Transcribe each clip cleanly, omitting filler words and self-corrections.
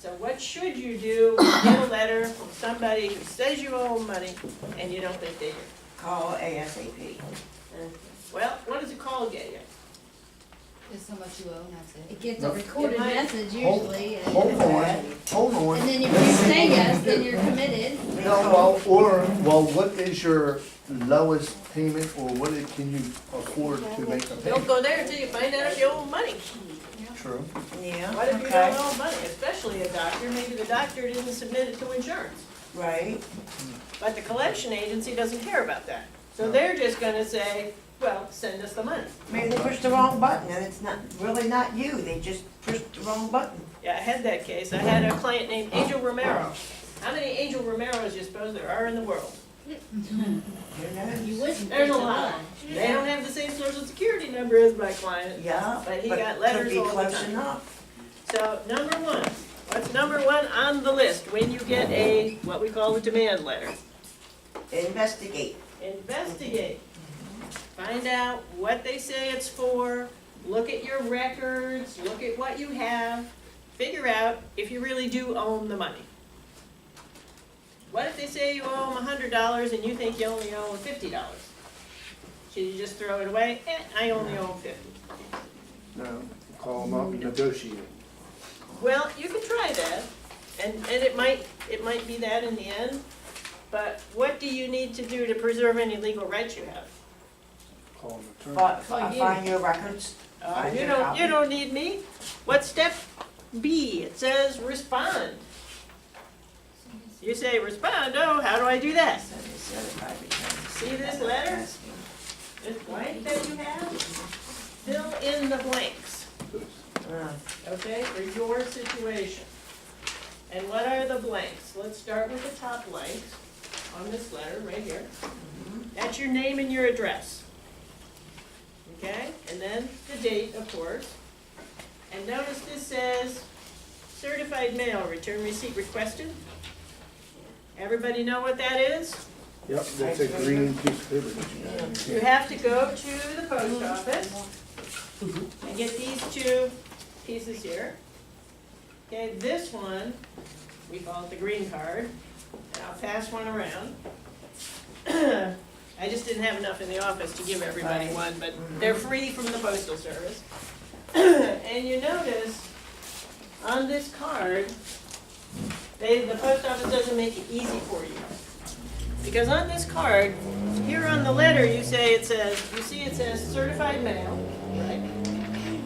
So what should you do when you get a letter from somebody who says you owe them money and you don't think they do? Call ASAP. Well, what does a call get you? It's how much you owe, and that's it. It gets No. a recorded It might- message Hold usually, on, hold on. and then if you say yes, then you're committed. No, well, what is your lowest payment, or what can you afford to make a Don't payment? go there until you find out if you owe them money. True. Yeah, What if you okay, don't owe money, especially a doctor, maybe the doctor didn't submit it to insurance. right. But the collection agency doesn't care about that. So No. they're just gonna say, well, send us the money. Maybe they pushed the wrong button and it's not, really not you, they just pushed the wrong button. Yeah, I had that case. I had a client named Angel Romero. How many Angel Romeros do you suppose there are in the world? Who knows? You wouldn't. There's a think lot. of They don't have the same social security number as my client. Yeah, But he but got it letters could be all the close time. enough. So, number one, what's number one on the list when you get a, what we call a demand letter? Investigate. Investigate. Find out what they say it's for, look at your records, look at what you have, figure out if you really do owe them the money. What if they say you owe them $100 and you think you only owe them $50? Should you just throw it away? I only owe them 50. No, call them up and negotiate. Well, you can try that, and it might be that in the end, but what do you need to do to preserve any legal rights you have? Call them attorney. Find your records. Find You your don't, copy. you don't need me. What's step B? It says respond. You say respond, oh, how do I do that? See this letter? This blank that you have? Fill in the blanks, okay, for your situation. And what are the blanks? Let's start with the top blanks on this letter right here. That's your name and your address. Okay, and then the date, of course. And notice this says certified mail, return receipt requested. Everybody know what that is? Yep, that's a green piece of paper that you You got. have to go to the post office and get these two pieces here. Okay, this one, we call it the green card, and I'll pass one around. I just didn't have enough in the office to give everybody one, but they're free from the postal service. And you notice, on this card, the post office doesn't make it easy for you. Because on this card, here on the letter, you see it says certified mail, right?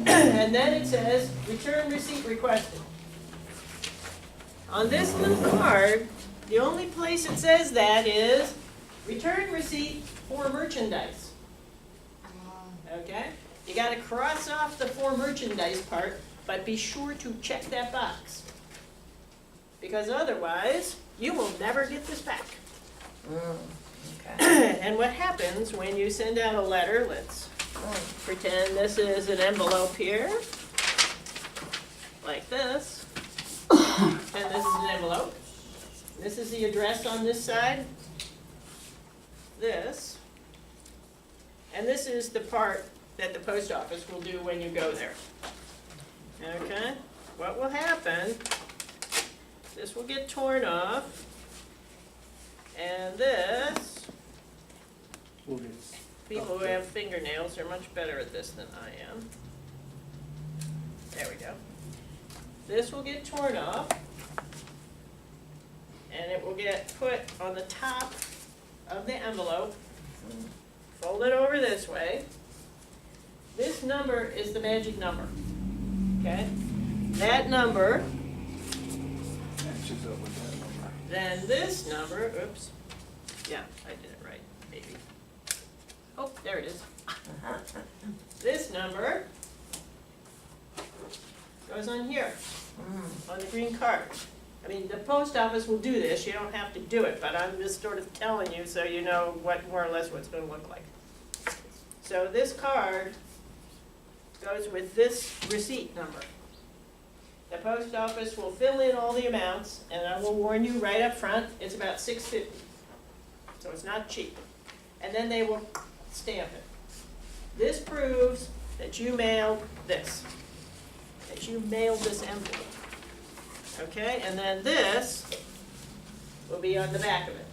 And then it says return receipt requested. On this little card, the only place it says that is return receipt for merchandise, okay? You gotta cross off the for merchandise part, but be sure to check that box. Because otherwise, you will never get this back. Okay. And what happens when you send out a letter, let's pretend this is an envelope here, like this, and this is an envelope. This is the address on this side, this, and this is the part that the post office will do when you go there. Okay, what will happen, this will get torn off, and this, We'll get people who have fingernails are much better at this than I am. There we go. This will get torn off, and it will get put on the top of the envelope, fold it over this way. This number is the magic number, okay? That number, matches up with that number. then this number, oops, yeah, I did it right, maybe. Oh, there it is. This number goes on here, on the green card. I mean, the post office will do this, you don't have to do it, but I'm just sort of telling you so you know what, more or less what it's gonna look like. So this card goes with this receipt number. The post office will fill in all the amounts, and I will warn you right up front, it's about $6.50. So it's not cheap. And then they will stamp it. This proves that you mailed this, that you mailed this envelope. Okay, and then this will be on the back of it.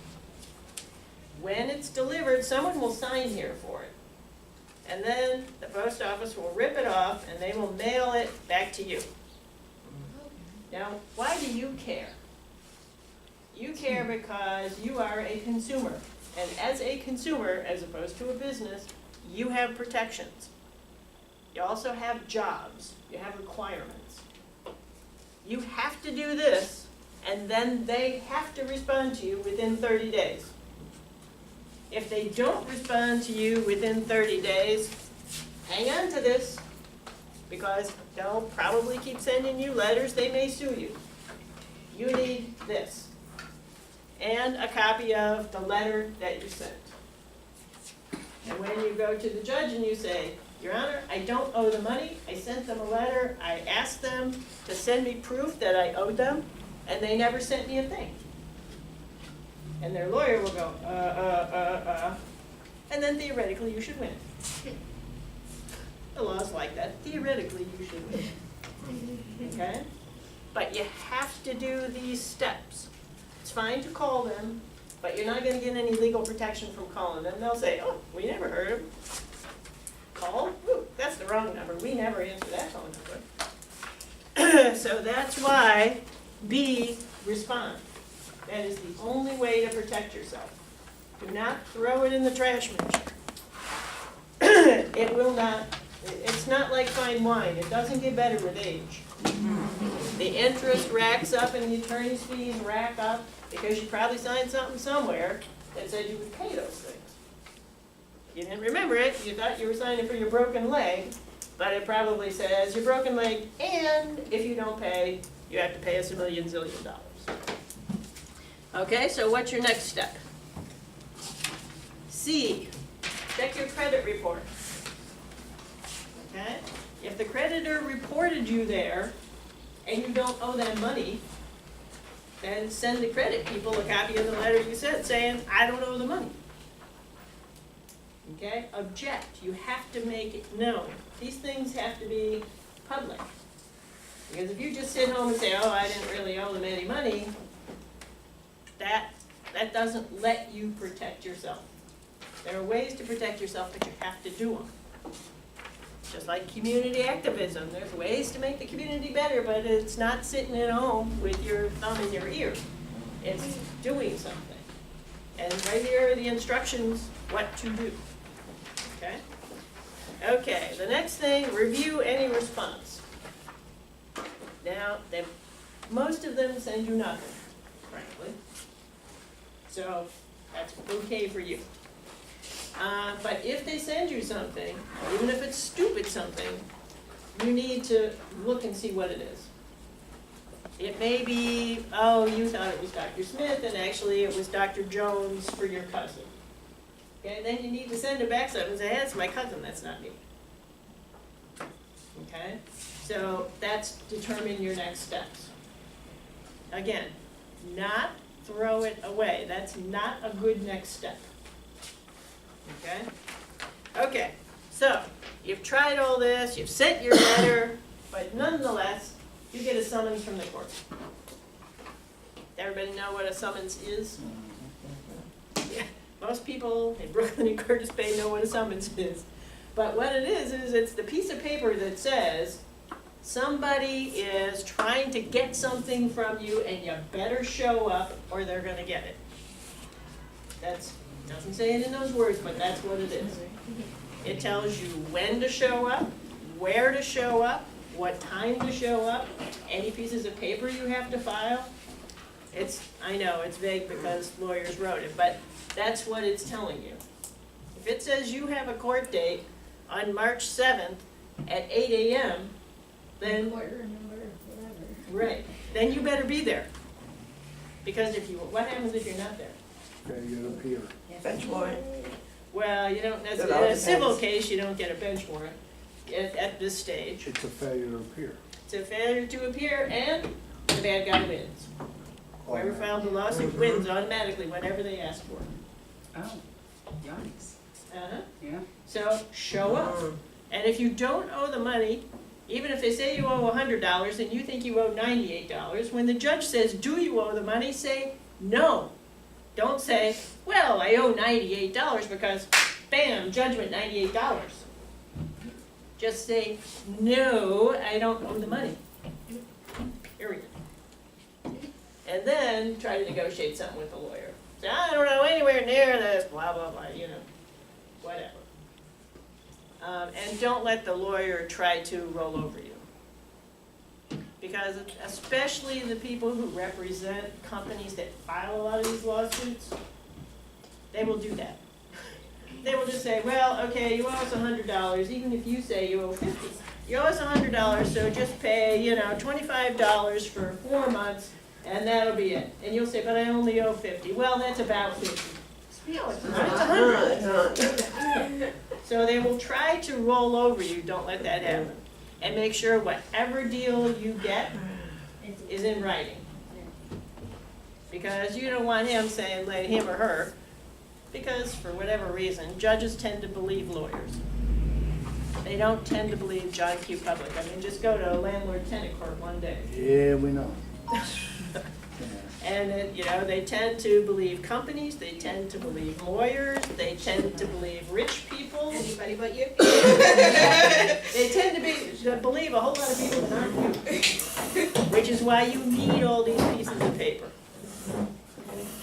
When it's delivered, someone will sign here for it. And then the post office will rip it off and they will mail it back to you. Now, why do you care? You care because you are a consumer. And as a consumer, as opposed to a business, you have protections. You also have jobs. You have requirements. You have to do this, and then they have to respond to you within 30 days. If they don't respond to you within 30 days, hang on to this, because they'll probably keep sending you letters, they may sue you. You need this, and a copy of the letter that you sent. And when you go to the judge and you say, Your Honor, I don't owe the money, I sent them a letter, I asked them to send me proof that I owed them, and they never sent me a thing. And their lawyer will go, and then theoretically you should win. The law's like that, theoretically you should win. Okay? But you have to do these steps. It's fine to call them, but you're not gonna get any legal protection from calling them. They'll say, oh, we never heard of them. Call? Ooh, that's the wrong number. We never answer that phone number. So that's why B, respond. That is the only way to protect yourself. Do not throw it in the trash machine. It will not, it's not like fine wine. It doesn't get better with age. The interest racks up and the attorney's fees rack up because you probably signed something somewhere that said you would pay those things. You didn't remember it, you thought you were signing for your broken leg, but it probably says your broken leg, and if you don't pay, you have to pay us $1 million zillion dollars. Okay, so what's your next step? C, check your credit report. Okay? If the creditor reported you there and you don't owe them money, then send the credit people a copy of the letter you sent saying, I don't owe the money. Okay? Object. You have to make it known. These things have to be public. Because if you just sit home and say, oh, I didn't really owe them any money, that doesn't let you protect yourself. There are ways to protect yourself, but you have to do them. Just like community activism, there's ways to make the community better, but it's not sitting at home with your thumb in your ear. It's doing something. And right here are the instructions what to do. Okay? Okay, the next thing, review any response. Now, most of them send you nothing, frankly. So that's okay for you. But if they send you something, even if it's stupid something, you need to look and see what it is. It may be, oh, you thought it was Dr. Smith, and actually it was Dr. Jones for your cousin. Okay, then you need to send it back something and say, hey, it's my cousin, that's not me. Okay, so that's determine your next steps. Again, not throw it away. That's not a good next step. Okay? Okay, so you've tried all this, you've sent your letter, but nonetheless, you get a summons from the court. Everybody know what a summons is? Yeah, most people in Brooklyn and Curtis Bay know what a summons is. But what it is it's the piece of paper that says somebody is trying to get something from you and you better show up or they're gonna get it. That's, doesn't say it in those words, but that's what it is. It tells you when to show up, where to show up, what time to show up, any pieces of paper you have to file. I know, it's vague because lawyers wrote it, but that's what it's telling you. If it says you have a court date on March 7th at 8 a.m., then, right, then you better be there. Because what happens if you're not there? You appear. Bench warrant. Well, you don't That all necessarily, in a civil depends. case, you don't get a bench warrant at this stage. It's a failure to appear. It's a failure to appear and the bad guy wins. Whoever filed the lawsuit wins automatically, whatever they ask for. Oh, yikes. Uh-huh. Yeah. So, show up. And if you don't owe the money, even if they say you owe $100 and you think you owe $98, when the judge says, do you owe the money, say, no. Don't say, well, I owe $98 because, bam, judgment, $98. Just say, no, I don't owe the money. Period. And then try to negotiate something with the lawyer. Say, I don't know anywhere near this, blah, blah, blah, you know, whatever. And don't let the lawyer try to roll over you. Because especially the people who represent companies that file a lot of these lawsuits, they will do that. They will just say, well, okay, you owe us $100, even if you say you owe $50. You owe us $100, so just pay, $25 for 4 months, and that'll be it. And you'll say, but I only owe $50. Well, that's about $50. No, it's not. It's $100. So they will try to roll over you. Don't let that happen. And make sure whatever deal you get is in writing. Because you don't want him saying, let him or her, because for whatever reason, judges tend to believe lawyers. They don't tend to believe John Q. Public. I mean, just go to a landlord-tenant court one day. Yeah, we know. And they tend to believe companies, they tend to believe lawyers, they tend to believe rich people. Anybody but you? They tend to believe a whole lot of people that aren't you. Which is why you need all these pieces of paper.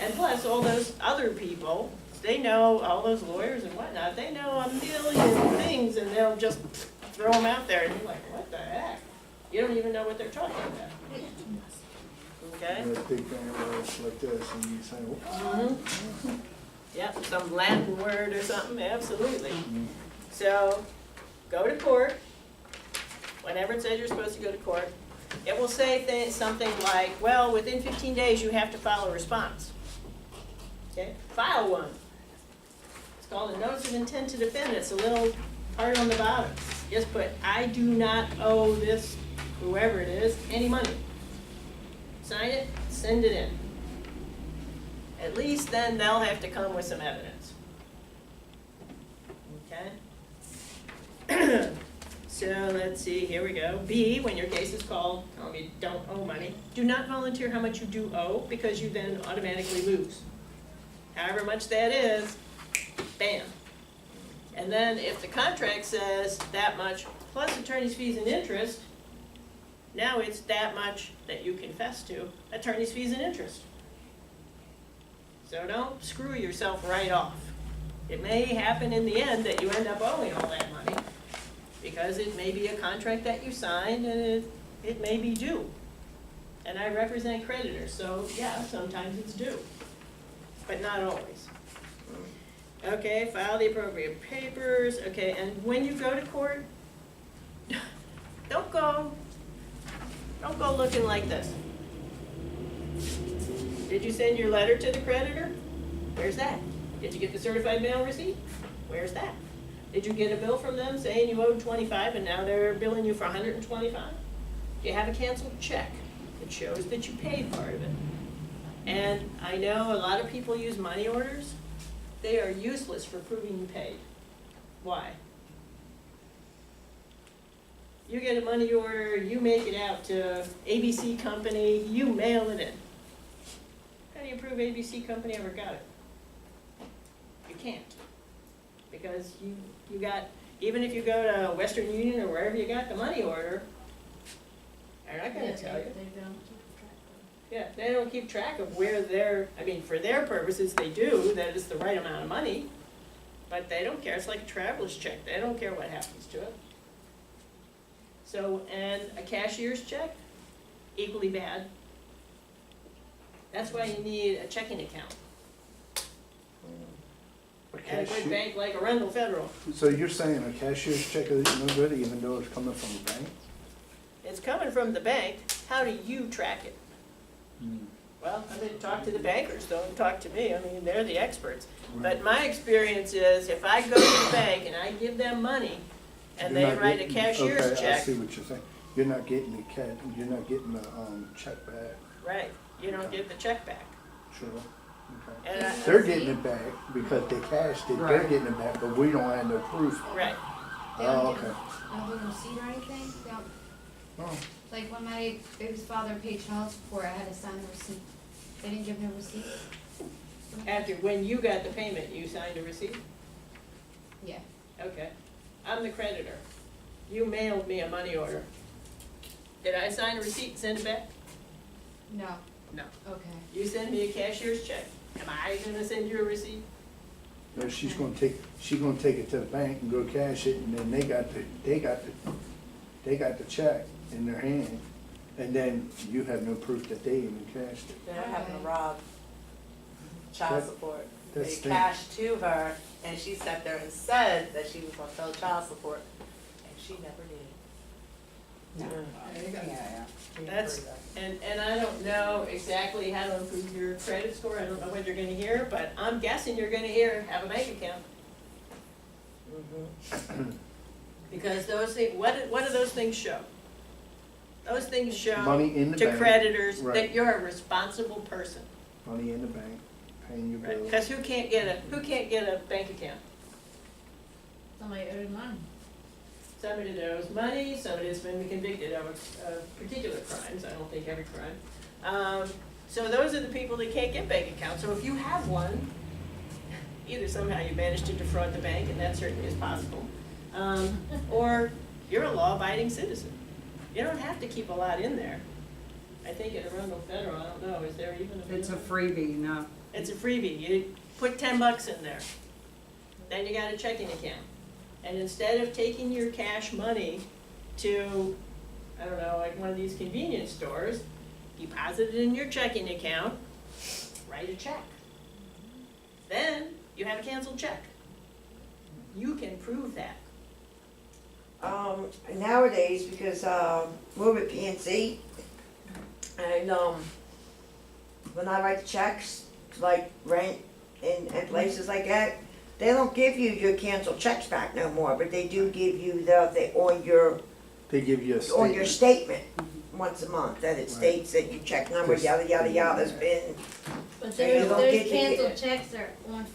And plus, all those other people, they know, all those lawyers and whatnot, they know a million things and they'll just throw them out there and you're like, what the heck? You don't even know what they're talking about. Okay? There's big banner like this, and you say, Mm-hmm. Yep, some Latin word or something, absolutely. So, go to court, whenever it says you're supposed to go to court, it will say something like, well, within 15 days you have to file a response. Okay, file one. It's called a notice of intent to defend. It's a little part on the bottom. Just put, I do not owe this, whoever it is, any money. Sign it, send it in. At least then they'll have to come with some evidence. Okay? So let's see, here we go. B, when your case is called, tell me don't owe money. Do not volunteer how much you do owe because you then automatically lose. However much that is, bam. And then if the contract says that much plus attorney's fees and interest, now it's that much that you confess to, attorney's fees and interest. So don't screw yourself right off. It may happen in the end that you end up owing all that money because it may be a contract that you signed and it may be due. And I represent creditors, so yeah, sometimes it's due, but not always. Okay, file the appropriate papers. Okay, and when you go to court, don't go looking like this. Did you send your letter to the creditor? Where's that? Did you get the certified mail receipt? Where's that? Did you get a bill from them saying you owed $25 and now they're billing you for $125? Do you have a canceled check? It shows that you paid part of it. And I know a lot of people use money orders. They are useless for proving you paid. Why? You get a money order, you make it out to ABC Company, you mail it in. How do you prove ABC Company ever got it? You can't. Because you got, even if you go to Western Union or wherever you got the money order, they're not gonna tell you. Yeah, they don't keep track of where they're, I mean, for their purposes, they do, that is the right amount of money, but they don't care. It's like a traveler's check. They don't care what happens to it. So, and a cashier's check, equally bad. That's why you need a checking account at a good bank like Arundel Federal. So you're saying a cashier's check is no good even though it's coming from the bank? It's coming from the bank. How do you track it? Well, I'm going to talk to the bankers, don't talk to me. I mean, they're the experts. But my experience is if I go to the bank and I give them money and You're they not write a getting- cashier's okay, I check, see what you're saying. You're not getting the cash, you're not getting the check back. right, you don't get the check back. Sure. Okay. And They're getting it back because they cashed it, they're Right. getting it back, but we don't have no proof. Right. They Oh, don't okay. give, they don't give a receipt or anything, they don't, Oh, like when my baby's father paid child support, I had to sign the receipt. They didn't give no receipt? After, when you got the payment, you signed a receipt? Yeah. Okay. I'm the creditor. You mailed me a money order. Did I sign a receipt and send it back? No, No. okay. You send me a cashier's check. Am I gonna send you a receipt? no, she's gonna take it to the bank and go cash it, and then they got the check in their hand, and then you have no proof that they even cashed it. They're having to rob child That- support. that They stinks. cashed to her, and she sat there and said that she was gonna tell child support, and she never did. That's, and I don't know exactly how to improve your credit score. I don't know what you're gonna hear, but I'm guessing you're gonna hear, have a bank account. Because those things, what do those things show? Those things show Money in the to bank. creditors Right. that you're a responsible person. Money in the bank, paying your Right, bills. because who can't get a bank account? Somebody owed money. Somebody that owes money, somebody that's been convicted of particular crimes, I don't think every crime. So those are the people that can't get bank accounts. So if you have one, either somehow you managed to defraud the bank, and that certainly is possible, or you're a law-abiding citizen. You don't have to keep a lot in there. I think at Arundel Federal, I don't know, is there even a? It's a minimum? freebie, no. It's a freebie, you put $10 in there, then you got a checking account. And instead of taking your cash money to, I don't know, like one of these convenience stores, deposit it in your checking account, write a check. Then you have a canceled check. You can prove that. Nowadays, because, we're with PNC, and, when I write the checks, like rent and places like that, they don't give you your canceled checks back no more, but they do give you They give you a on your statement. statement once a month, that it Right. states that your check number, yada, yada, yada, has been, But So you those don't get to get- canceled checks are on file.